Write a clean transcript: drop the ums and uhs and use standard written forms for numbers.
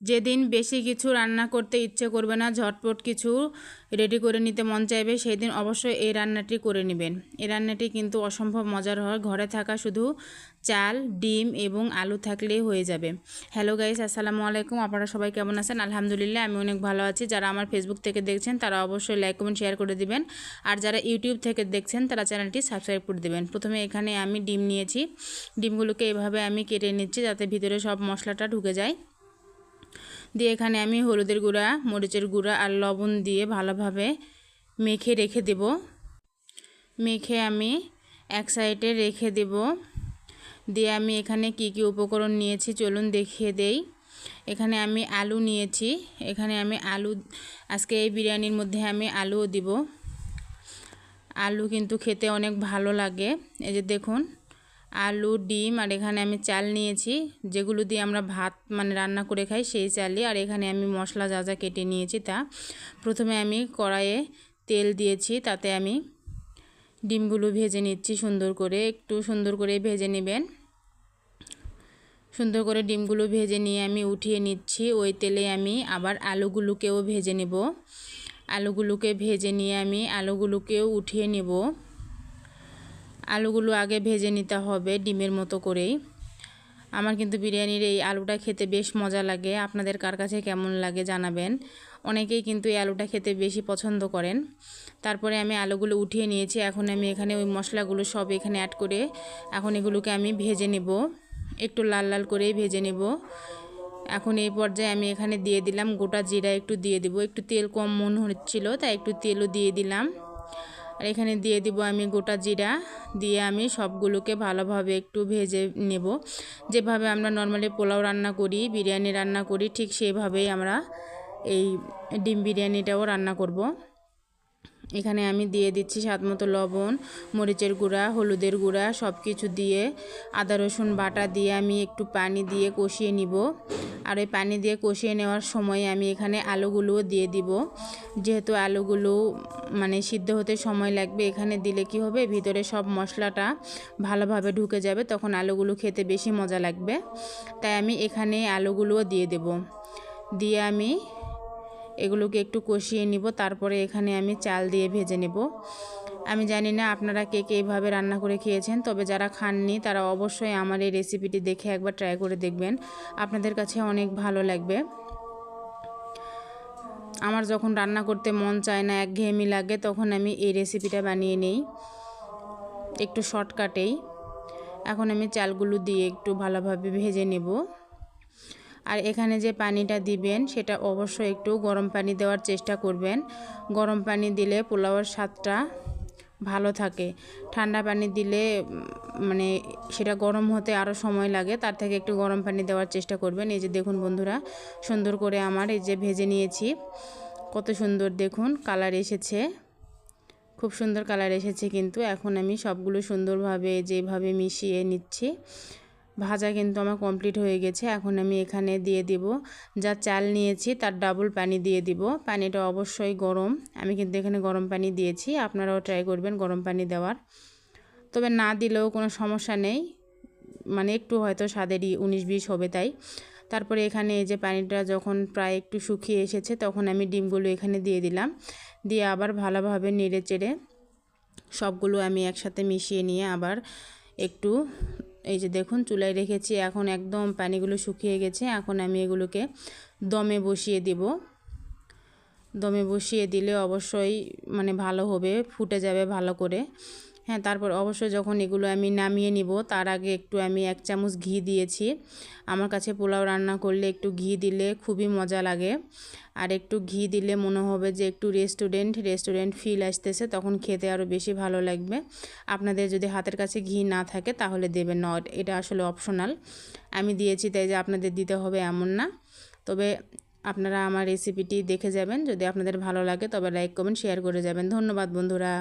যেদিন বেশি কিছু রান্না করতে ইচ্ছে করবে না, ঝটপট কিছু রেডি করে নিতে মন চাইবে, সেই দিন অবশ্যই এই রান্নাটি করে নেবেন। এই রান্নাটি কিন্তু অসম্ভব মজার হয়। ঘরে থাকা শুধু চাল, ডিম এবং আলু থাকলেই হয়ে যাবে। হ্যালো গাইস, আসসালামু আলাইকুম। আপনারা সবাই কেমন আছেন? আলহামদুলিল্লাহ, আমি অনেক ভালো আছি। যারা আমার ফেসবুক থেকে দেখছেন তারা অবশ্যই লাইক, কমেন্ট, শেয়ার করে দিবেন। আর যারা ইউটিউব থেকে দেখছেন তারা চ্যানেলটি সাবস্ক্রাইব করে দিবেন। প্রথমে এখানে আমি ডিম নিয়েছি। ডিমগুলোকে এভাবে আমি কেটে নিচ্ছি যাতে ভিতরে সব মশলাটা ঢুকে যায়। দিয়ে এখানে আমি হলুদের গুঁড়া, মরিচের গুঁড়া আর লবণ দিয়ে ভালোভাবে মেখে রেখে দেব। মেখে আমি এক সাইডে রেখে দেব। দিয়ে আমি এখানে কি কি উপকরণ নিয়েছি চলুন দেখিয়ে দেই। এখানে আমি আলু নিয়েছি। এখানে আমি আলু, আজকে এই বিরিয়ানির মধ্যে আমি আলুও দিব। আলু কিন্তু খেতে অনেক ভালো লাগে। এই যে দেখুন, আলু, ডিম আর এখানে আমি চাল নিয়েছি, যেগুলো দিয়ে আমরা ভাত রান্না করে খাই সেই চালই। আর এখানে আমি মশলা যা যা কেটে নিয়েছি তা। প্রথমে আমি কড়াইয়ে তেল দিয়েছি, তাতে আমি ডিমগুলো ভেজে নিচ্ছি সুন্দর করে। একটু সুন্দর করে ভেজে নেবেন। সুন্দর করে ডিমগুলো ভেজে নিয়ে আমি উঠিয়ে নিচ্ছি। ওই তেলে আমি আবার আলুগুলোকেও ভেজে নেব। আলুগুলোকে ভেজে নিয়ে আমি আলুগুলোকেও উঠিয়ে নেব। আলুগুলো আগে ভেজে নিতে হবে ডিমের মতো করেই। আমার কিন্তু বিরিয়ানির এই আলুটা খেতে বেশ মজা লাগে। আপনাদের কার কাছে কেমন লাগে জানাবেন। অনেকেই কিন্তু এই আলুটা খেতে বেশি পছন্দ করেন। তারপরে আমি আলুগুলো উঠিয়ে নিয়েছি। এখন আমি এখানে ওই মশলাগুলো সব এখানে অ্যাড করে এখন এগুলোকে আমি ভেজে নেব। একটু লাল লাল করেই ভেজে নেব। এখন এই পর্যায়ে আমি এখানে দিয়ে দিলাম গোটা জিরা, একটু দিয়ে দিব। একটু তেল কম মনে হচ্ছিল তাই একটু তেলও দিয়ে দিলাম। আর এখানে দিয়ে দিব আমি গোটা জিরা। দিয়ে আমি সবগুলোকে ভালোভাবে একটু ভেজে নেব। যেভাবে আমরা নর্মালি পোলাও রান্না করি, বিরিয়ানি রান্না করি, ঠিক সেইভাবেই আমরা এই ডিম বিরিয়ানিটাও রান্না করব। এখানে আমি দিয়ে দিচ্ছি স্বাদমতো লবণ, মরিচের গুঁড়া, হলুদের গুঁড়া সব কিছু দিয়ে আদা রসুন বাটা দিয়ে আমি একটু পানি দিয়ে কষিয়ে নিব। আর ওই পানি দিয়ে কষিয়ে নেওয়ার সময় আমি এখানে আলুগুলোও দিয়ে দিব। যেহেতু আলুগুলো সিদ্ধ হতে সময় লাগবে, এখানে দিলে কি হবে, ভিতরে সব মশলাটা ভালোভাবে ঢুকে যাবে, তখন আলুগুলো খেতে বেশি মজা লাগবে। তাই আমি এখানে আলুগুলোও দিয়ে দেব। দিয়ে আমি এগুলোকে একটু কষিয়ে নিব। তারপরে এখানে আমি চাল দিয়ে ভেজে নেব। আমি জানি না আপনারা কে কে এইভাবে রান্না করে খেয়েছেন, তবে যারা খাননি তারা অবশ্যই আমার এই রেসিপিটি দেখে একবার ট্রাই করে দেখবেন। আপনাদের কাছে অনেক ভালো লাগবে। আমার যখন রান্না করতে মন চায় না, একঘেয়েমি লাগে, তখন আমি এই রেসিপিটা বানিয়ে নেই একটু শর্টকাটেই। এখন আমি চালগুলো দিয়ে একটু ভালোভাবে ভেজে নেব। আর এখানে যে পানিটা দিবেন সেটা অবশ্যই একটু গরম পানি দেওয়ার চেষ্টা করবেন। গরম পানি দিলে পোলাওয়ের স্বাদটা ভালো থাকে। ঠান্ডা পানি দিলে সেটা গরম হতে আরও সময় লাগে, তার থেকে একটু গরম পানি দেওয়ার চেষ্টা করবেন। এই যে দেখুন বন্ধুরা, সুন্দর করে আমার এই যে ভেজে নিয়েছি, কত সুন্দর দেখুন কালার এসেছে, খুব সুন্দর কালার এসেছে। কিন্তু এখন আমি সবগুলো সুন্দরভাবে যেভাবে মিশিয়ে নিচ্ছি। ভাজা কিন্তু আমার কমপ্লিট হয়ে গেছে। এখন আমি এখানে দিয়ে দিব যা চাল নিয়েছি তার ডাবল পানি দিয়ে দিব। পানিটা অবশ্যই গরম, আমি কিন্তু এখানে গরম পানি দিয়েছি। আপনারাও ট্রাই করবেন গরম পানি দেওয়ার। তবে না দিলেও কোনো সমস্যা নেই, একটু হয়তো স্বাদেরই 19-20 হবে তাই। তারপরে এখানে এই যে পানিটা যখন প্রায় একটু শুকিয়ে এসেছে, তখন আমি ডিমগুলো এখানে দিয়ে দিলাম। দিয়ে আবার ভালোভাবে নেড়ে চেড়ে সবগুলো আমি একসাথে মিশিয়ে নিয়ে আবার একটু, এই যে দেখুন চুলায় রেখেছি, এখন একদম পানিগুলো শুকিয়ে গেছে। এখন আমি এগুলোকে দমে বসিয়ে দিব। দমে বসিয়ে দিলে অবশ্যই ভালো হবে, ফুটে যাবে ভালো করে। হ্যাঁ, তারপর অবশ্যই যখন এগুলো আমি নামিয়ে নিব তার আগে একটু আমি 1 চামচ ঘি দিয়েছি। আমার কাছে পোলাও রান্না করলে একটু ঘি দিলে খুবই মজা লাগে। আর একটু ঘি দিলে মনে হবে যে একটু রেস্টুরেন্ট ফিল আসতেছে, তখন খেতে আরও বেশি ভালো লাগবে। আপনাদের যদি হাতের কাছে ঘি না থাকে তাহলে দেবেন না, এটা আসলে অপশনাল। আমি দিয়েছি তাই যে আপনাদের দিতে হবে এমন না। তবে আপনারা আমার রেসিপিটি দেখে যাবেন, যদি আপনাদের ভালো লাগে তবে লাইক, কমেন্ট, শেয়ার করে যাবেন। ধন্যবাদ বন্ধুরা।